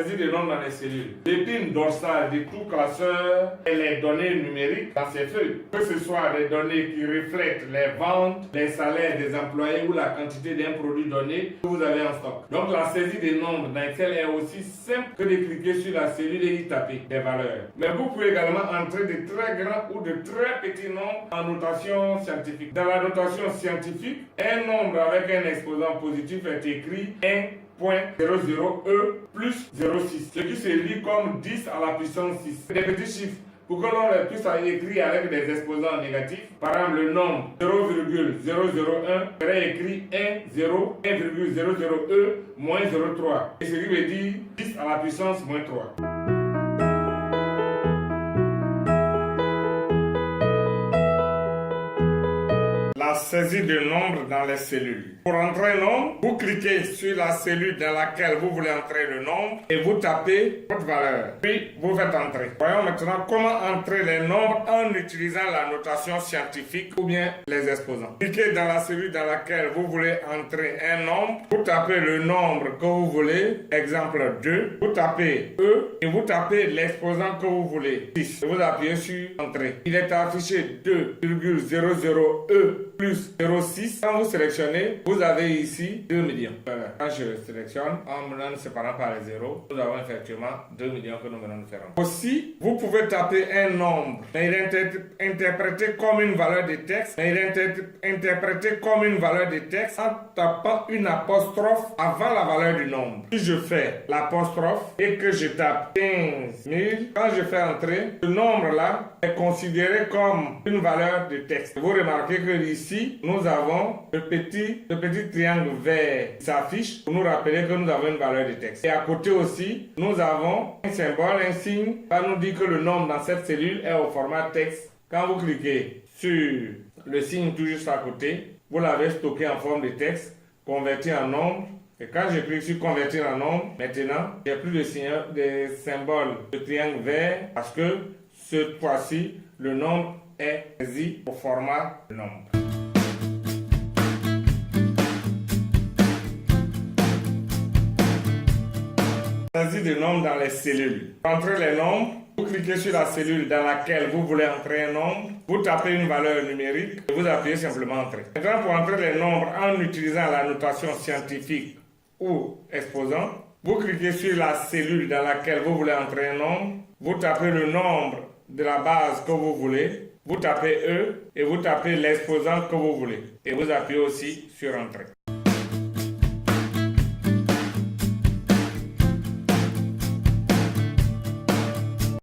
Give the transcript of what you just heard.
saisie des nombres dans les cellules. L'épine dorsale de tout classeur et les données numériques dans ses feuilles. Que ce soit des données qui reflètent les ventes, les salaires des employés ou la quantité d'un produit donné que vous avez en stock. Donc la saisie des nombres dans Excel est aussi simple que de cliquer sur la cellule et y taper des valeurs. Mais vous pouvez également entrer de très grands ou de très petits nombres en notation scientifique. Dans la notation scientifique, un nombre avec un exposant positif est écrit 1.00e plus 0,6, ce qui se lit comme 10 à la puissance 6. Des petits chiffres. Pour que l'on puisse écrire avec des exposants négatifs, par exemple le nombre 0,001 serait écrit 1,00e moins 0,3. Et ce qui veut dire 10 à la puissance moins 3. La saisie de nombres dans les cellules. Pour entrer un nombre, vous cliquez sur la cellule dans laquelle vous voulez entrer le nombre et vous tapez votre valeur. Puis vous faites entrer. Voyons maintenant comment entrer les nombres en utilisant la notation scientifique ou bien les exposants. Cliquez dans la cellule dans laquelle vous voulez entrer un nombre. Vous tapez le nombre que vous voulez. Exemple 2. Vous tapez E et vous tapez l'exposant que vous voulez. 6. Et vous appuyez sur entrée. Il est affiché 2,00e plus 0,6. Quand vous sélectionnez, vous avez ici 2 millions. Voilà. Quand je sélectionne, en me séparant par les zéros, nous avons effectivement 2 millions que nous venons de faire. Aussi, vous pouvez taper un nombre, mais il est interprété comme une valeur de texte, mais il est interprété comme une valeur de texte en tapant une apostrophe avant la valeur du nombre. Si je fais l'apostrophe et que je tape 15 000, quand je fais entrer, ce nombre-là est considéré comme une valeur de texte. Vous remarquez que ici, nous avons le petit triangle vert qui s'affiche pour nous rappeler que nous avons une valeur de texte. Et à côté aussi, nous avons un symbole, un signe qui va nous dire que le nombre dans cette cellule est au format texte. Quand vous cliquez sur le signe tout juste à côté, vous l'avez stocké en forme de texte, converti en nombre. Et quand je clique sur convertir en nombre, maintenant, il n'y a plus de symbole de triangle vert parce que cette fois-ci, le nombre est saisi au format de nombre. Saisie de nombres dans les cellules. Pour entrer les nombres, vous cliquez sur la cellule dans laquelle vous voulez entrer un nombre, vous tapez une valeur numérique et vous appuyez simplement entrer. Maintenant, pour entrer les nombres en utilisant la notation scientifique ou exposant, vous cliquez sur la cellule dans laquelle vous voulez entrer un nombre, vous tapez le nombre de la base que vous voulez, vous tapez E et vous tapez l'exposant que vous voulez et vous appuyez aussi sur entrée.